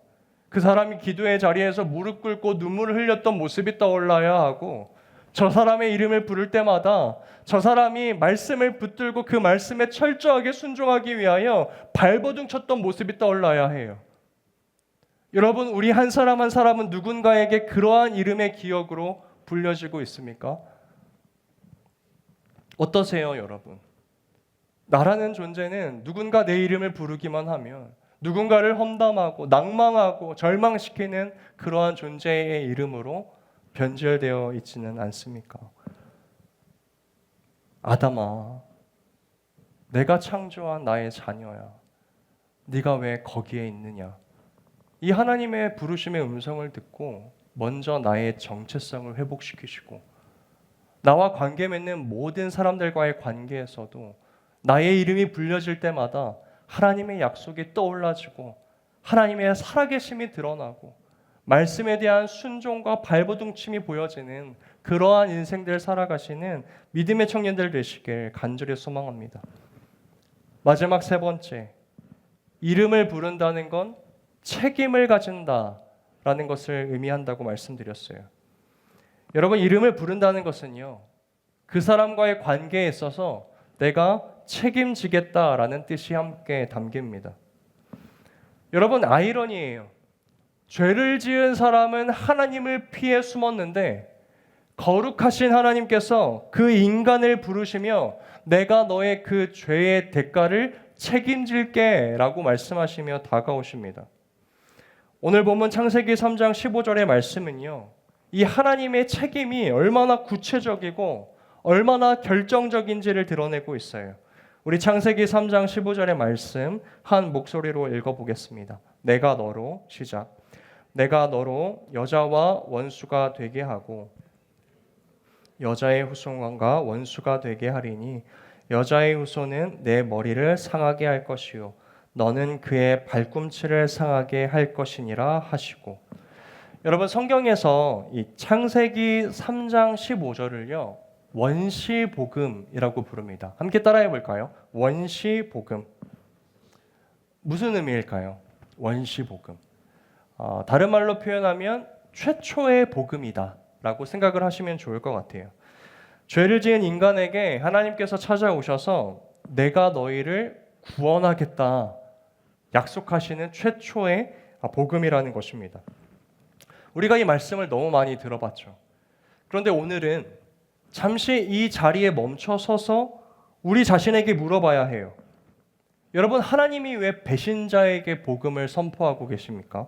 그 사람이 기도의 자리에서 무릎 꿇고 눈물을 흘렸던 모습이 떠올라야 하고, 저 사람의 이름을 부를 때마다 저 사람이 말씀을 붙들고 그 말씀에 철저하게 순종하기 위하여 발버둥 쳤던 모습이 떠올라야 해요. 여러분, 우리 한 사람 한 사람은 누군가에게 그러한 이름의 기억으로 불려지고 있습니까? 어떠세요, 여러분? 나라는 존재는 누군가 내 이름을 부르기만 하면 누군가를 험담하고 낭망하고 절망시키는 그러한 존재의 이름으로 변질되어 있지는 않습니까? 아담아, 내가 창조한 나의 자녀야. 네가 왜 거기에 있느냐? 이 하나님의 부르심의 음성을 듣고 먼저 나의 정체성을 회복시키시고 나와 관계 맺는 모든 사람들과의 관계에서도 나의 이름이 불려질 때마다 하나님의 약속이 떠올라지고 하나님의 살아계심이 드러나고 말씀에 대한 순종과 발버둥침이 보여지는 그러한 인생들 살아가시는 믿음의 청년들 되시길 간절히 소망합니다. 마지막 세 번째, 이름을 부른다는 건 책임을 가진다라는 것을 의미한다고 말씀드렸어요. 여러분, 이름을 부른다는 것은요, 그 사람과의 관계에 있어서 내가 책임지겠다라는 뜻이 함께 담깁니다. 여러분, 아이러니예요. 죄를 지은 사람은 하나님을 피해 숨었는데 거룩하신 하나님께서 그 인간을 부르시며 내가 너의 그 죄의 대가를 책임질게 라고 말씀하시며 다가오십니다. 오늘 본문 창세기 3장 15절의 말씀은요, 이 하나님의 책임이 얼마나 구체적이고 얼마나 결정적인지를 드러내고 있어요. 우리 창세기 3장 15절의 말씀 한 목소리로 읽어보겠습니다. 내가 너로, 시작. 내가 너로 여자와 원수가 되게 하고 여자의 후손과 원수가 되게 하리니 여자의 후손은 내 머리를 상하게 할 것이요 너는 그의 발꿈치를 상하게 할 것이니라 하시고. 여러분, 성경에서 이 창세기 3장 15절을요 원시복음이라고 부릅니다. 함께 따라해 볼까요? 원시복음. 무슨 의미일까요? 원시복음. 다른 말로 표현하면 최초의 복음이다 라고 생각을 하시면 좋을 것 같아요. 죄를 지은 인간에게 하나님께서 찾아오셔서 내가 너희를 구원하겠다 약속하시는 최초의 복음이라는 것입니다. 우리가 이 말씀을 너무 많이 들어봤죠. 그런데 오늘은 잠시 이 자리에 멈춰 서서 우리 자신에게 물어봐야 해요. 여러분, 하나님이 왜 배신자에게 복음을 선포하고 계십니까?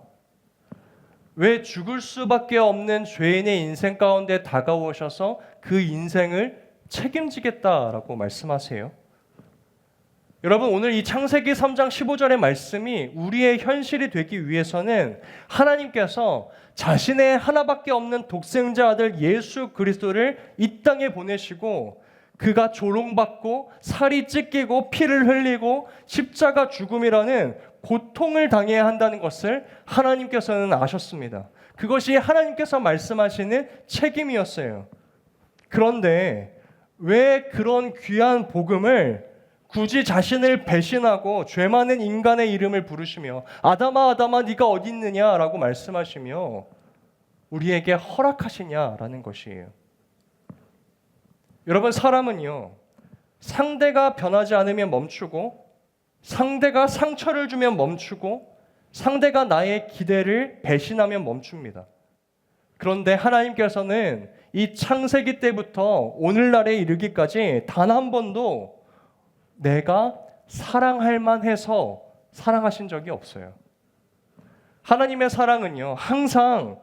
왜 죽을 수밖에 없는 죄인의 인생 가운데 다가오셔서 그 인생을 책임지겠다라고 말씀하세요? 여러분, 오늘 이 창세기 3장 15절의 말씀이 우리의 현실이 되기 위해서는 하나님께서 자신의 하나밖에 없는 독생자 아들 예수 그리스도를 이 땅에 보내시고 그가 조롱받고 살이 찢기고 피를 흘리고 십자가 죽음이라는 고통을 당해야 한다는 것을 하나님께서는 아셨습니다. 그것이 하나님께서 말씀하시는 책임이었어요. 그런데 왜 그런 귀한 복음을 굳이 자신을 배신하고 죄 많은 인간의 이름을 부르시며 아담아 아담아 네가 어디 있느냐라고 말씀하시며 우리에게 허락하시냐라는 것이에요. 여러분, 사람은요 상대가 변하지 않으면 멈추고 상대가 상처를 주면 멈추고 상대가 나의 기대를 배신하면 멈춥니다. 그런데 하나님께서는 이 창세기 때부터 오늘날에 이르기까지 단 한 번도 내가 사랑할 만해서 사랑하신 적이 없어요. 하나님의 사랑은요 항상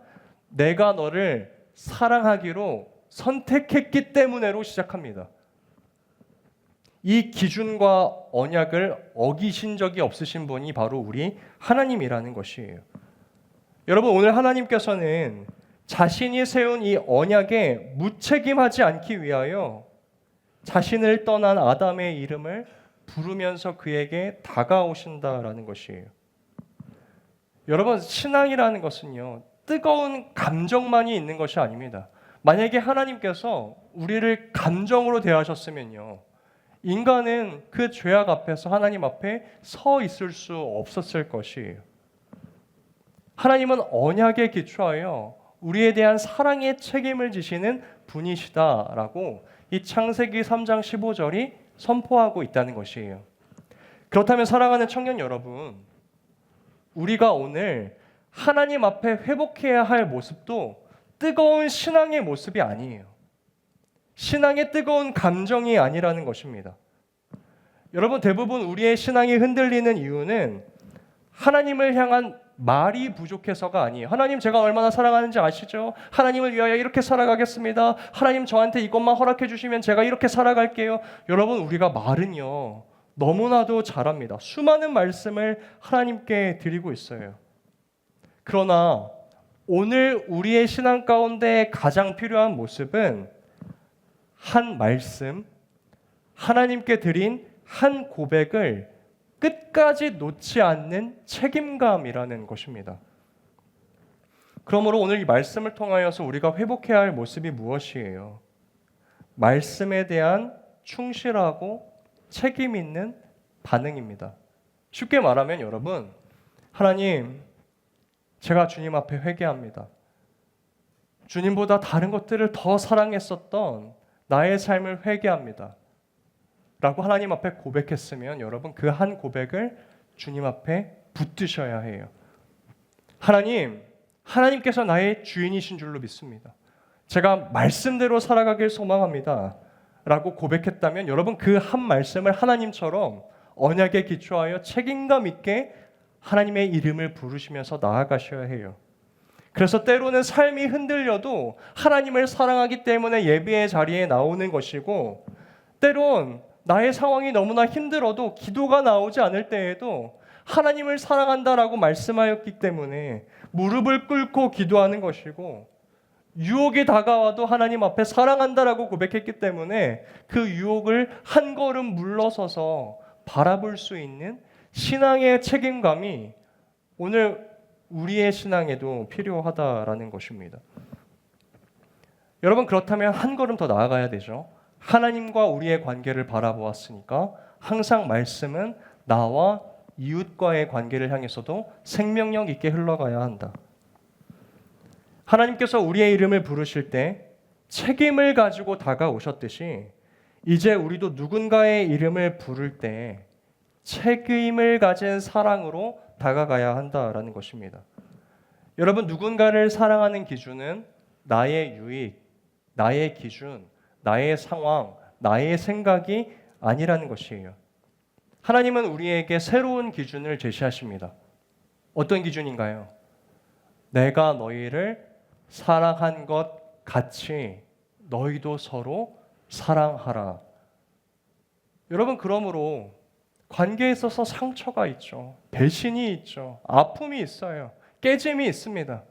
내가 너를 사랑하기로 선택했기 때문에로 시작합니다. 이 기준과 언약을 어기신 적이 없으신 분이 바로 우리 하나님이라는 것이에요. 여러분, 오늘 하나님께서는 자신이 세운 이 언약에 무책임하지 않기 위하여 자신을 떠난 아담의 이름을 부르면서 그에게 다가오신다라는 것이에요. 여러분, 신앙이라는 것은요 뜨거운 감정만이 있는 것이 아닙니다. 만약에 하나님께서 우리를 감정으로 대하셨으면요 인간은 그 죄악 앞에서 하나님 앞에 서 있을 수 없었을 것이에요. 하나님은 언약에 기초하여 우리에 대한 사랑의 책임을 지시는 분이시다라고 이 창세기 3장 15절이 선포하고 있다는 것이에요. 그렇다면 사랑하는 청년 여러분, 우리가 오늘 하나님 앞에 회복해야 할 모습도 뜨거운 신앙의 모습이 아니에요. 신앙의 뜨거운 감정이 아니라는 것입니다. 여러분, 대부분 우리의 신앙이 흔들리는 이유는 하나님을 향한 말이 부족해서가 아니에요. 하나님, 제가 얼마나 사랑하는지 아시죠? 하나님을 위하여 이렇게 살아가겠습니다. 하나님, 저한테 이것만 허락해 주시면 제가 이렇게 살아갈게요. 여러분, 우리가 말은요 너무나도 잘합니다. 수많은 말씀을 하나님께 드리고 있어요. 그러나 오늘 우리의 신앙 가운데 가장 필요한 모습은 한 말씀, 하나님께 드린 한 고백을 끝까지 놓지 않는 책임감이라는 것입니다. 그러므로 오늘 이 말씀을 통하여서 우리가 회복해야 할 모습이 무엇이에요? 말씀에 대한 충실하고 책임 있는 반응입니다. 쉽게 말하면 여러분, 하나님, 제가 주님 앞에 회개합니다. 주님보다 다른 것들을 더 사랑했었던 나의 삶을 회개합니다. 라고 하나님 앞에 고백했으면 여러분, 그 한 고백을 주님 앞에 붙드셔야 해요. 하나님, 하나님께서 나의 주인이신 줄로 믿습니다. 제가 말씀대로 살아가길 소망합니다. 라고 고백했다면 여러분, 그 한 말씀을 하나님처럼 언약에 기초하여 책임감 있게 하나님의 이름을 부르시면서 나아가셔야 해요. 그래서 때로는 삶이 흔들려도 하나님을 사랑하기 때문에 예배의 자리에 나오는 것이고, 때론 나의 상황이 너무나 힘들어도 기도가 나오지 않을 때에도 하나님을 사랑한다라고 말씀하였기 때문에 무릎을 꿇고 기도하는 것이고, 유혹이 다가와도 하나님 앞에 사랑한다라고 고백했기 때문에 그 유혹을 한 걸음 물러서서 바라볼 수 있는 신앙의 책임감이 오늘 우리의 신앙에도 필요하다라는 것입니다. 여러분, 그렇다면 한 걸음 더 나아가야 되죠. 하나님과 우리의 관계를 바라보았으니까 항상 말씀은 나와 이웃과의 관계를 향해서도 생명력 있게 흘러가야 한다. 하나님께서 우리의 이름을 부르실 때 책임을 가지고 다가오셨듯이 이제 우리도 누군가의 이름을 부를 때 책임을 가진 사랑으로 다가가야 한다라는 것입니다. 여러분, 누군가를 사랑하는 기준은 나의 유익, 나의 기준, 나의 상황, 나의 생각이 아니라는 것이에요. 하나님은 우리에게 새로운 기준을 제시하십니다. 어떤 기준인가요? 내가 너희를 사랑한 것 같이 너희도 서로 사랑하라. 여러분, 그러므로 관계에 있어서 상처가 있죠. 배신이 있죠. 아픔이 있어요. 깨짐이 있습니다.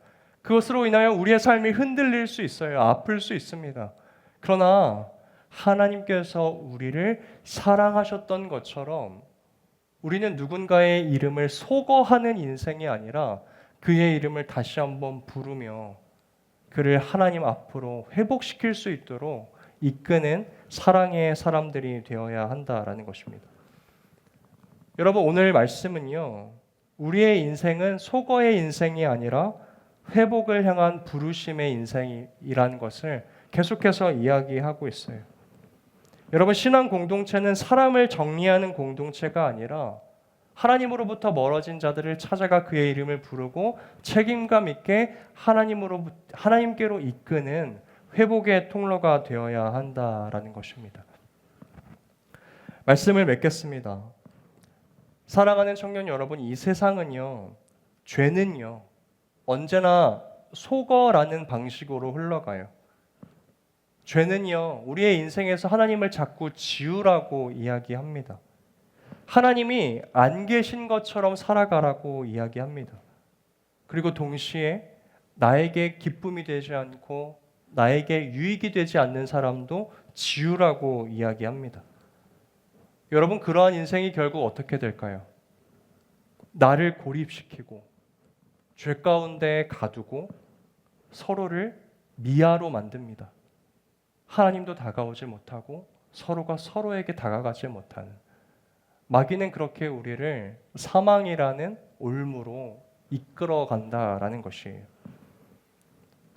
그것으로 인하여 우리의 삶이 흔들릴 수 있어요. 아플 수 있습니다. 그러나 하나님께서 우리를 사랑하셨던 것처럼 우리는 누군가의 이름을 소거하는 인생이 아니라 그의 이름을 다시 한번 부르며 그를 하나님 앞으로 회복시킬 수 있도록 이끄는 사랑의 사람들이 되어야 한다라는 것입니다. 여러분, 오늘 말씀은요, 우리의 인생은 소거의 인생이 아니라 회복을 향한 부르심의 인생이라는 것을 계속해서 이야기하고 있어요. 여러분, 신앙 공동체는 사람을 정리하는 공동체가 아니라 하나님으로부터 멀어진 자들을 찾아가 그의 이름을 부르고 책임감 있게 하나님께로 이끄는 회복의 통로가 되어야 한다라는 것입니다. 말씀을 맺겠습니다. 사랑하는 청년 여러분, 이 세상은요, 죄는요, 언제나 소거라는 방식으로 흘러가요. 죄는요, 우리의 인생에서 하나님을 자꾸 지우라고 이야기합니다. 하나님이 안 계신 것처럼 살아가라고 이야기합니다. 그리고 동시에 나에게 기쁨이 되지 않고 나에게 유익이 되지 않는 사람도 지우라고 이야기합니다. 여러분, 그러한 인생이 결국 어떻게 될까요? 나를 고립시키고 죄 가운데 가두고 서로를 미아로 만듭니다. 하나님도 다가오지 못하고 서로가 서로에게 다가가지 못하는, 마귀는 그렇게 우리를 사망이라는 올무로 이끌어 간다라는 것이에요.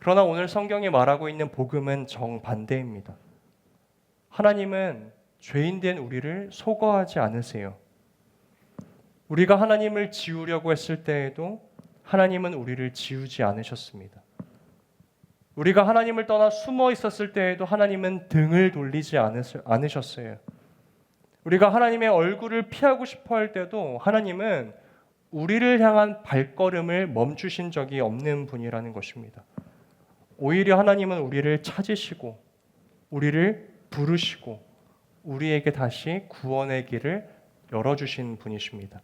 그러나 오늘 성경이 말하고 있는 복음은 정반대입니다. 하나님은 죄인된 우리를 속어하지 않으세요. 우리가 하나님을 지우려고 했을 때에도 하나님은 우리를 지우지 않으셨습니다. 우리가 하나님을 떠나 숨어 있었을 때에도 하나님은 등을 돌리지 않으셨어요. 우리가 하나님의 얼굴을 피하고 싶어 할 때도 하나님은 우리를 향한 발걸음을 멈추신 적이 없는 분이라는 것입니다. 오히려 하나님은 우리를 찾으시고 우리를 부르시고 우리에게 다시 구원의 길을 열어주신 분이십니다.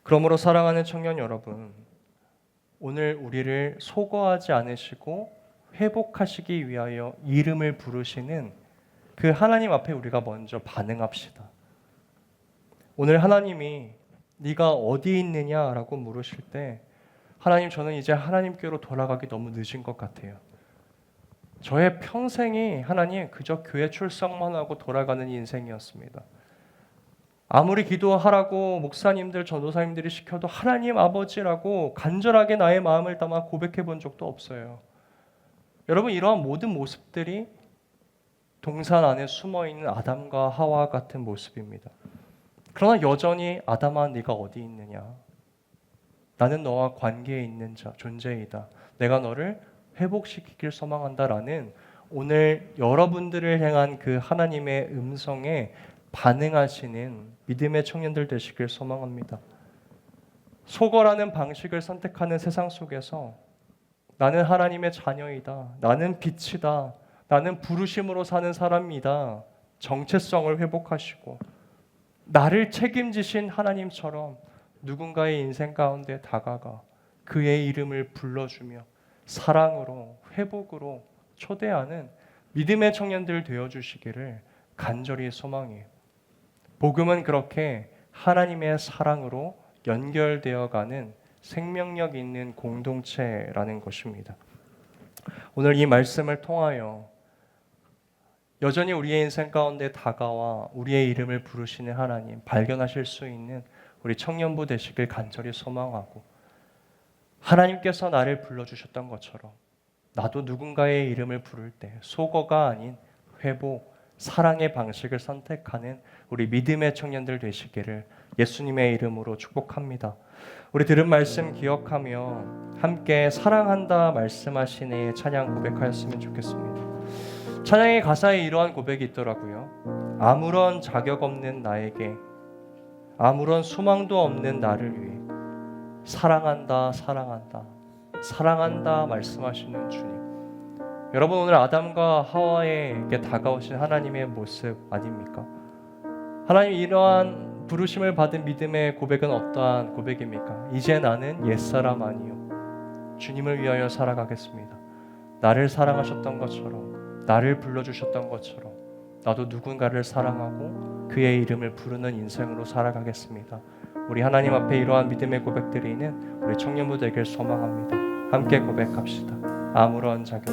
그러므로 사랑하는 청년 여러분, 오늘 우리를 속어하지 않으시고 회복하시기 위하여 이름을 부르시는 그 하나님 앞에 우리가 먼저 반응합시다. 오늘 하나님이 네가 어디 있느냐라고 물으실 때 하나님, 저는 이제 하나님께로 돌아가기 너무 늦은 것 같아요. 저의 평생이 하나님 그저 교회 출석만 하고 돌아가는 인생이었습니다. 아무리 기도하라고 목사님들, 전도사님들이 시켜도 하나님 아버지라고 간절하게 나의 마음을 담아 고백해 본 적도 없어요. 여러분, 이러한 모든 모습들이 동산 안에 숨어있는 아담과 하와 같은 모습입니다. 그러나 여전히 아담아 네가 어디 있느냐? 나는 너와 관계에 있는 존재이다. 내가 너를 회복시키길 소망한다라는 오늘 여러분들을 향한 그 하나님의 음성에 반응하시는 믿음의 청년들 되시길 소망합니다. 속어라는 방식을 선택하는 세상 속에서 나는 하나님의 자녀이다. 나는 빛이다. 나는 부르심으로 사는 사람이다. 정체성을 회복하시고 나를 책임지신 하나님처럼 누군가의 인생 가운데 다가가 그의 이름을 불러주며 사랑으로 회복으로 초대하는 믿음의 청년들 되어주시기를 간절히 소망해요. 복음은 그렇게 하나님의 사랑으로 연결되어가는 생명력 있는 공동체라는 것입니다. 오늘 이 말씀을 통하여 여전히 우리의 인생 가운데 다가와 우리의 이름을 부르시는 하나님 발견하실 수 있는 우리 청년부 되시길 간절히 소망하고, 하나님께서 나를 불러주셨던 것처럼 나도 누군가의 이름을 부를 때 속어가 아닌 회복, 사랑의 방식을 선택하는 우리 믿음의 청년들 되시기를 예수님의 이름으로 축복합니다. 우리 들은 말씀 기억하며 함께 사랑한다 말씀하시니 찬양 고백하였으면 좋겠습니다. 찬양의 가사에 이러한 고백이 있더라고요. 아무런 자격 없는 나에게, 아무런 소망도 없는 나를 위해 사랑한다 사랑한다 사랑한다 말씀하시는 주님. 여러분, 오늘 아담과 하와에게 다가오신 하나님의 모습 아닙니까? 하나님, 이러한 부르심을 받은 믿음의 고백은 어떠한 고백입니까? 이제 나는 옛사람 아니요 주님을 위하여 살아가겠습니다. 나를 사랑하셨던 것처럼, 나를 불러주셨던 것처럼 나도 누군가를 사랑하고 그의 이름을 부르는 인생으로 살아가겠습니다. 우리 하나님 앞에 이러한 믿음의 고백들이 있는 우리 청년부 되길 소망합니다. 함께 고백합시다. 아무런 자격